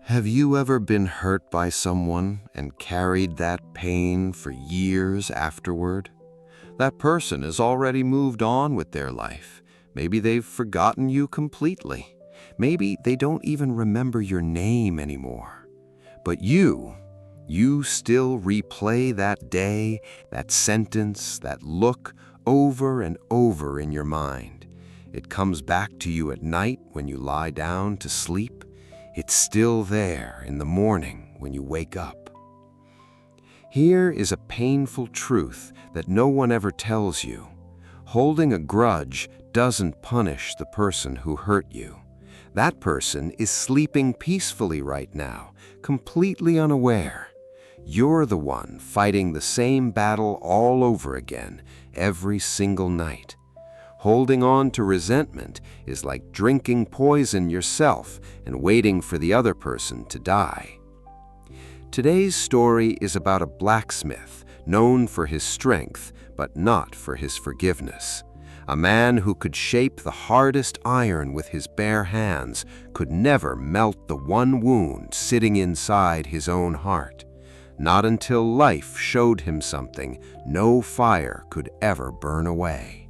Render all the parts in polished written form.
Have you ever been hurt by someone and carried that pain for years afterward? That person has already moved on with their life. Maybe they've forgotten you completely. Maybe they don't even remember your name anymore. But you still replay that day, that sentence, that look over and over in your mind. It comes back to you at night when you lie down to sleep. It's still there in the morning when you wake up. Here is a painful truth that no one ever tells you. Holding a grudge doesn't punish the person who hurt you. That person is sleeping peacefully right now, completely unaware. You're the one fighting the same battle all over again, every single night. Holding on to resentment is like drinking poison yourself and waiting for the other person to die. Today's story is about a blacksmith known for his strength, but not for his forgiveness. A man who could shape the hardest iron with his bare hands could never melt the one wound sitting inside his own heart. Not until life showed him something no fire could ever burn away.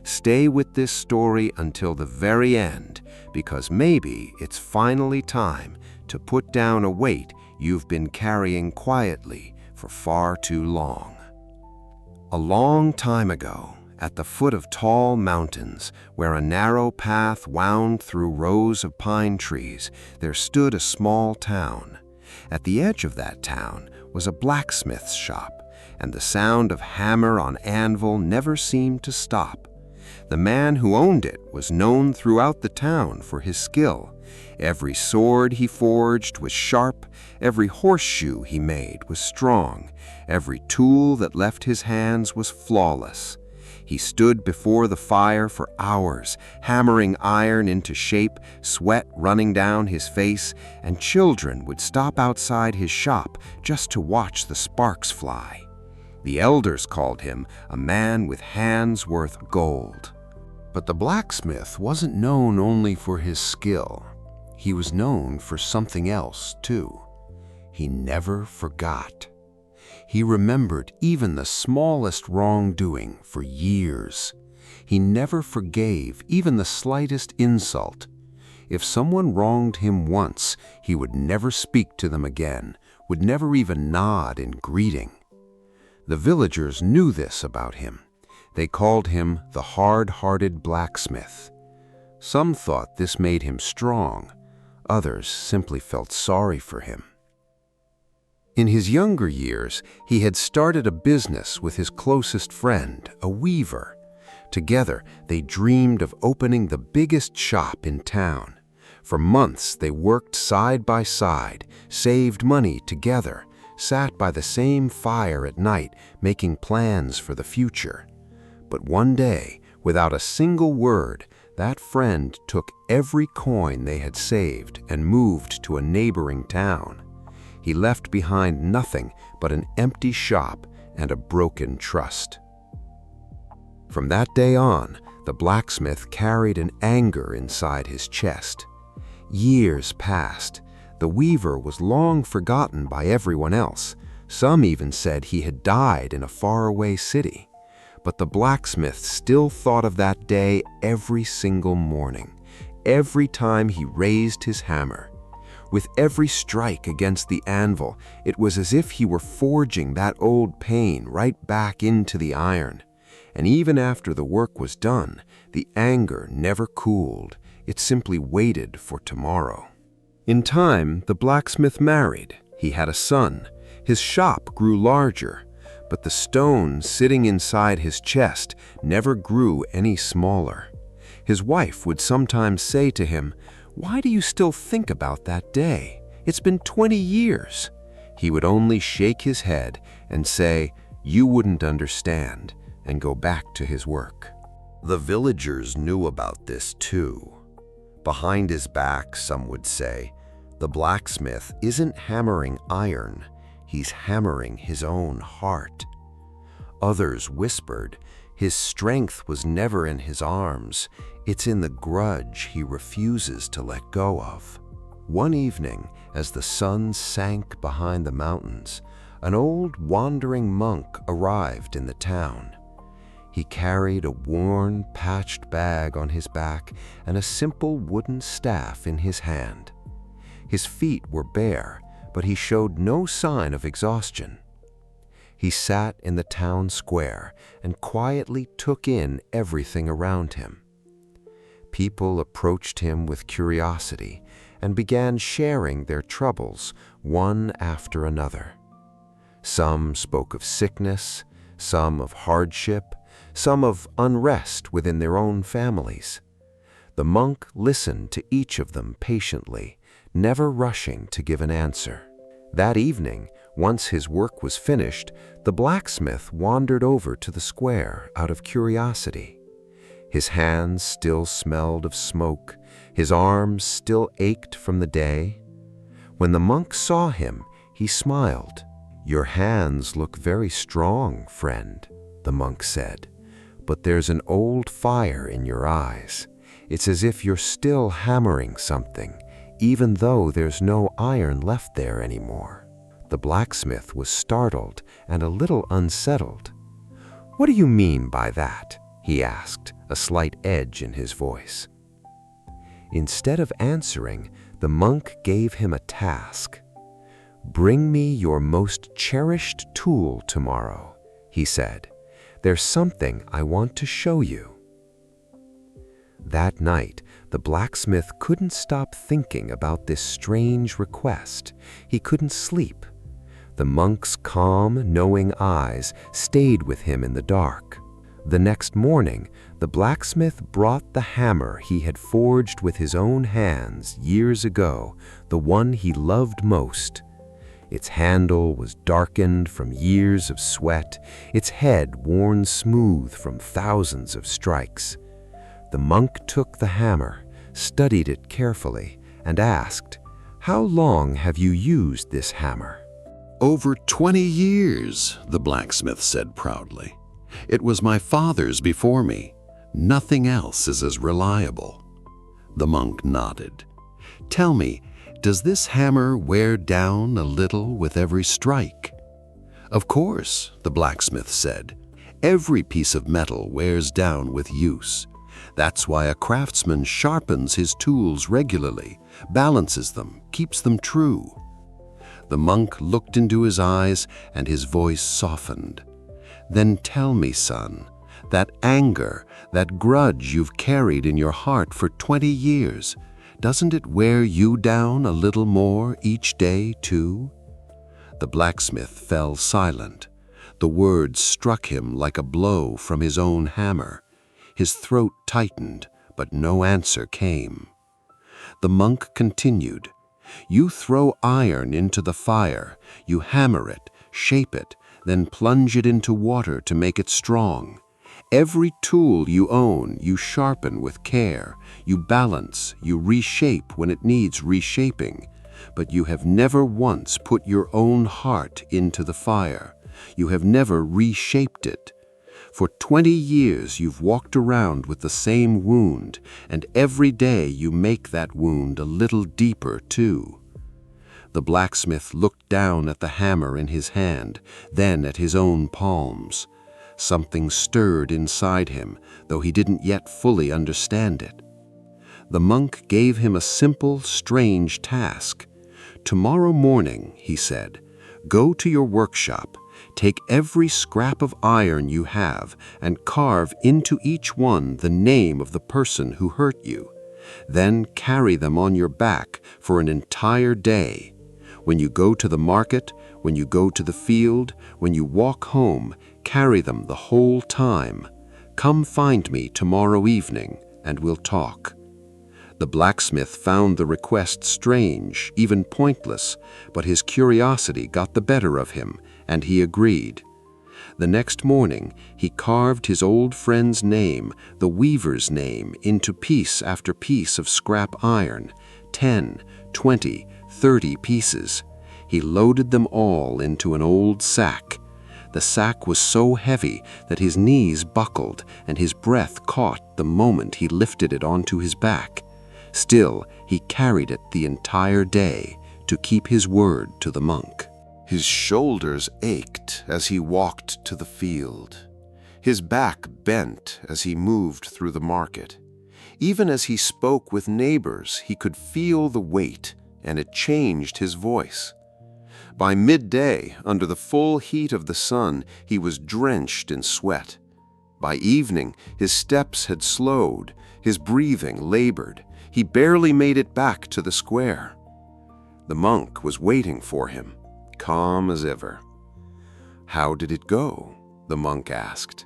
Stay with this story until the very end, because maybe it's finally time to put down a weight you've been carrying quietly for far too long. A long time ago, at the foot of tall mountains, where a narrow path wound through rows of pine trees, there stood a small town. At the edge of that town was a blacksmith's shop, and the sound of hammer on anvil never seemed to stop. The man who owned it was known throughout the town for his skill. Every sword he forged was sharp, every horseshoe he made was strong, every tool that left his hands was flawless. He stood before the fire for hours, hammering iron into shape, sweat running down his face, and children would stop outside his shop just to watch the sparks fly. The elders called him a man with hands worth gold. But the blacksmith wasn't known only for his skill. He was known for something else, too. He never forgot. He remembered even the smallest wrongdoing for years. He never forgave even the slightest insult. If someone wronged him once, he would never speak to them again, would never even nod in greeting. The villagers knew this about him. They called him the hard-hearted blacksmith. Some thought this made him strong. Others simply felt sorry for him. In his younger years, he had started a business with his closest friend, a weaver. Together, they dreamed of opening the biggest shop in town. For months, they worked side by side, saved money together, sat by the same fire at night, making plans for the future. But one day, without a single word, that friend took every coin they had saved and moved to a neighboring town. He left behind nothing but an empty shop and a broken trust. From that day on, the blacksmith carried an anger inside his chest. Years passed. The weaver was long forgotten by everyone else. Some even said he had died in a faraway city. But the blacksmith still thought of that day every single morning, every time he raised his hammer. With every strike against the anvil, it was as if he were forging that old pain right back into the iron. And even after the work was done, the anger never cooled. It simply waited for tomorrow. In time, the blacksmith married. He had a son. His shop grew larger. But the stone sitting inside his chest never grew any smaller. His wife would sometimes say to him, "Why do you still think about that day? It's been 20 years." He would only shake his head and say, "You wouldn't understand," and go back to his work. The villagers knew about this too. Behind his back, some would say, the blacksmith isn't hammering iron. He's hammering his own heart. Others whispered, his strength was never in his arms, it's in the grudge he refuses to let go of. One evening, as the sun sank behind the mountains, an old wandering monk arrived in the town. He carried a worn, patched bag on his back and a simple wooden staff in his hand. His feet were bare, but he showed no sign of exhaustion. He sat in the town square and quietly took in everything around him. People approached him with curiosity and began sharing their troubles one after another. Some spoke of sickness, some of hardship, some of unrest within their own families. The monk listened to each of them patiently, never rushing to give an answer. That evening, once his work was finished, the blacksmith wandered over to the square out of curiosity. His hands still smelled of smoke, his arms still ached from the day. When the monk saw him, he smiled. "Your hands look very strong, friend," the monk said, "but there's an old fire in your eyes. It's as if you're still hammering something, even though there's no iron left there anymore." The blacksmith was startled and a little unsettled. "What do you mean by that?" he asked, a slight edge in his voice. Instead of answering, the monk gave him a task. "Bring me your most cherished tool tomorrow," he said. "There's something I want to show you." That night, the blacksmith couldn't stop thinking about this strange request. He couldn't sleep. The monk's calm, knowing eyes stayed with him in the dark. The next morning, the blacksmith brought the hammer he had forged with his own hands years ago, the one he loved most. Its handle was darkened from years of sweat, its head worn smooth from thousands of strikes. The monk took the hammer, studied it carefully, and asked, "How long have you used this hammer?" "Over 20 years, the blacksmith said proudly. "It was my father's before me. Nothing else is as reliable." The monk nodded. "Tell me, does this hammer wear down a little with every strike?" "Of course," the blacksmith said. "Every piece of metal wears down with use. That's why a craftsman sharpens his tools regularly, balances them, keeps them true." The monk looked into his eyes and his voice softened. "Then tell me, son, that anger, that grudge you've carried in your heart for 20 years, doesn't it wear you down a little more each day, too?" The blacksmith fell silent. The words struck him like a blow from his own hammer. His throat tightened, but no answer came. The monk continued, "You throw iron into the fire, you hammer it, shape it, then plunge it into water to make it strong. Every tool you own, you sharpen with care, you balance, you reshape when it needs reshaping. But you have never once put your own heart into the fire. You have never reshaped it. For 20 years you've walked around with the same wound, and every day you make that wound a little deeper too." The blacksmith looked down at the hammer in his hand, then at his own palms. Something stirred inside him, though he didn't yet fully understand it. The monk gave him a simple, strange task. "Tomorrow morning," he said, "go to your workshop, take every scrap of iron you have, and carve into each one the name of the person who hurt you. Then carry them on your back for an entire day. When you go to the market, when you go to the field, when you walk home, carry them the whole time. Come find me tomorrow evening, and we'll talk." The blacksmith found the request strange, even pointless, but his curiosity got the better of him, and he agreed. The next morning, he carved his old friend's name, the weaver's name, into piece after piece of scrap iron, 10, 20, 30 pieces. He loaded them all into an old sack. The sack was so heavy that his knees buckled and his breath caught the moment he lifted it onto his back. Still, He carried it the entire day to keep his word to the monk. His shoulders ached as he walked to the field. His back bent as he moved through the market. Even as he spoke with neighbors, he could feel the weight, and it changed his voice. By midday, under the full heat of the sun, he was drenched in sweat. By evening, his steps had slowed, his breathing labored. He barely made it back to the square. The monk was waiting for him, calm as ever. "How did it go?" the monk asked.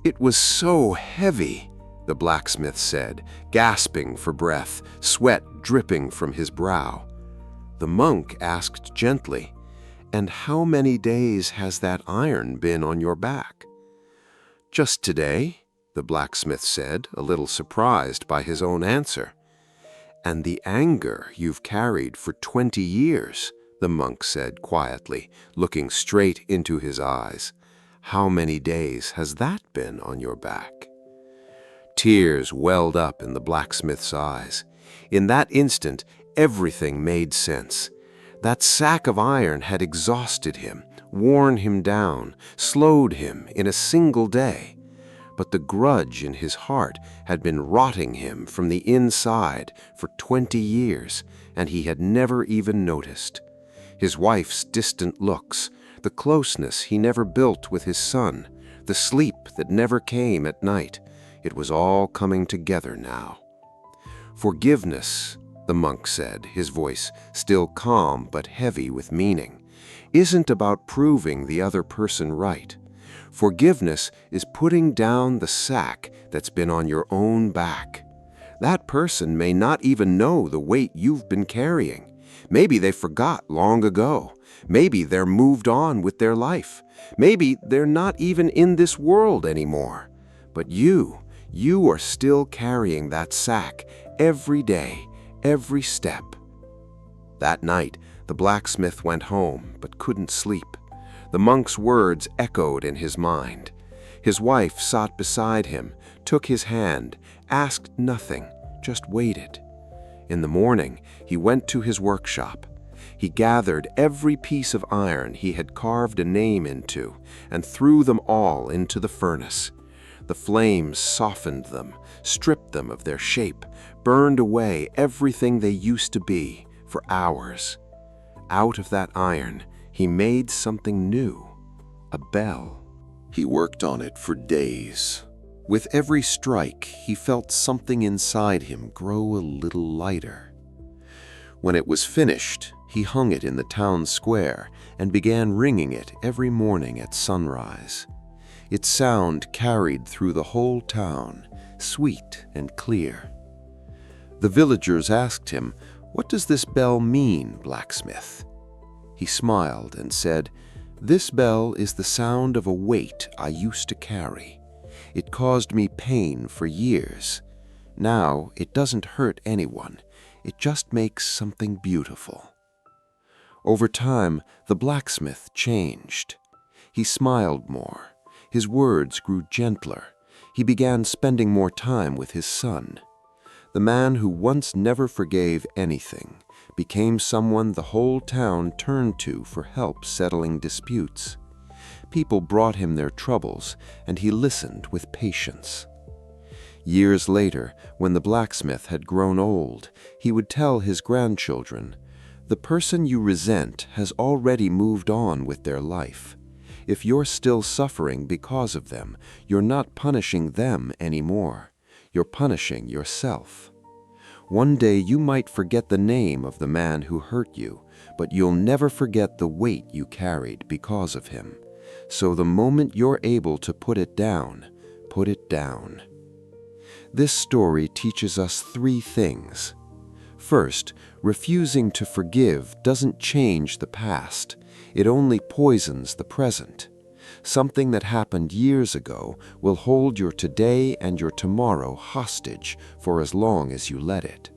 "It was so heavy," the blacksmith said, gasping for breath, sweat dripping from his brow. The monk asked gently, "And how many days has that iron been on your back?" "Just today," the blacksmith said, a little surprised by his own answer. "And the anger you've carried for 20 years, the monk said quietly, looking straight into his eyes. "How many days has that been on your back?" Tears welled up in the blacksmith's eyes. In that instant, everything made sense. That sack of iron had exhausted him, worn him down, slowed him in a single day. But the grudge in his heart had been rotting him from the inside for 20 years, and he had never even noticed. His wife's distant looks, the closeness he never built with his son, the sleep that never came at night, it was all coming together now. "Forgiveness," the monk said, his voice still calm but heavy with meaning, "isn't about proving the other person right. Forgiveness is putting down the sack that's been on your own back. That person may not even know the weight you've been carrying. Maybe they forgot long ago. Maybe they're moved on with their life. Maybe they're not even in this world anymore. But you are still carrying that sack every day, every step." That night, the blacksmith went home but couldn't sleep. The monk's words echoed in his mind. His wife sat beside him, took his hand, asked nothing, just waited. In the morning, he went to his workshop. He gathered every piece of iron he had carved a name into and threw them all into the furnace. The flames softened them, stripped them of their shape, burned away everything they used to be for hours. Out of that iron, he made something new, a bell. He worked on it for days. With every strike, he felt something inside him grow a little lighter. When it was finished, he hung it in the town square and began ringing it every morning at sunrise. Its sound carried through the whole town, sweet and clear. The villagers asked him, "What does this bell mean, blacksmith?" He smiled and said, "This bell is the sound of a weight I used to carry. It caused me pain for years. Now it doesn't hurt anyone. It just makes something beautiful." Over time, the blacksmith changed. He smiled more. His words grew gentler. He began spending more time with his son. The man who once never forgave anything became someone the whole town turned to for help settling disputes. People brought him their troubles, and he listened with patience. Years later, when the blacksmith had grown old, he would tell his grandchildren, "The person you resent has already moved on with their life. If you're still suffering because of them, you're not punishing them anymore. You're punishing yourself. One day you might forget the name of the man who hurt you, but you'll never forget the weight you carried because of him. So the moment you're able to put it down, put it down." This story teaches us 3 things. First, refusing to forgive doesn't change the past. It only poisons the present. Something that happened years ago will hold your today and your tomorrow hostage for as long as you let it.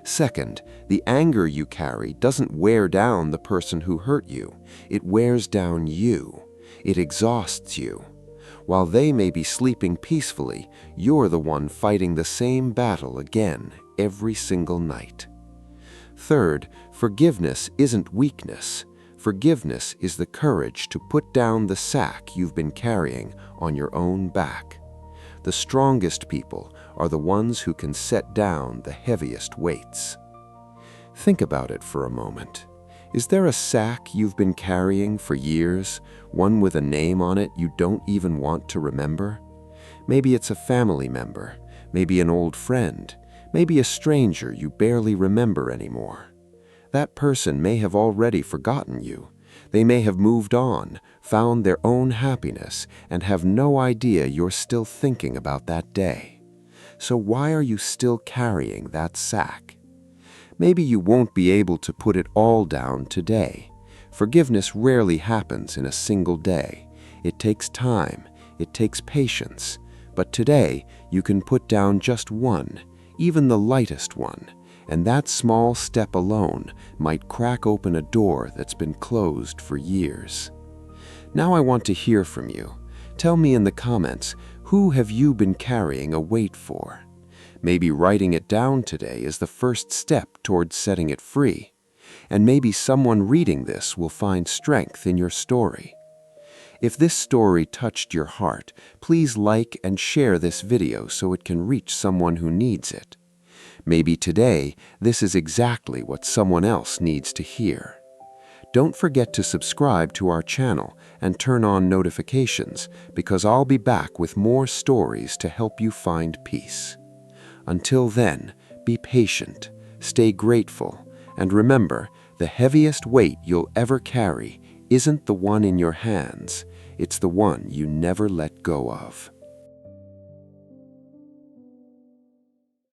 Second, the anger you carry doesn't wear down the person who hurt you. It wears down you. It exhausts you. While they may be sleeping peacefully, you're the one fighting the same battle again every single night. Third, forgiveness isn't weakness. Forgiveness is the courage to put down the sack you've been carrying on your own back. The strongest people are the ones who can set down the heaviest weights. Think about it for a moment. Is there a sack you've been carrying for years, one with a name on it you don't even want to remember? Maybe it's a family member, maybe an old friend, maybe a stranger you barely remember anymore. That person may have already forgotten you. They may have moved on, found their own happiness, and have no idea you're still thinking about that day. So why are you still carrying that sack? Maybe you won't be able to put it all down today. Forgiveness rarely happens in a single day. It takes time, it takes patience. But today, you can put down just one, even the lightest one, and that small step alone might crack open a door that's been closed for years. Now I want to hear from you. Tell me in the comments, who have you been carrying a weight for? Maybe writing it down today is the first step towards setting it free. And maybe someone reading this will find strength in your story. If this story touched your heart, please like and share this video so it can reach someone who needs it. Maybe today, this is exactly what someone else needs to hear. Don't forget to subscribe to our channel and turn on notifications, because I'll be back with more stories to help you find peace. Until then, be patient, stay grateful, and remember, the heaviest weight you'll ever carry isn't the one in your hands, it's the one you never let go of.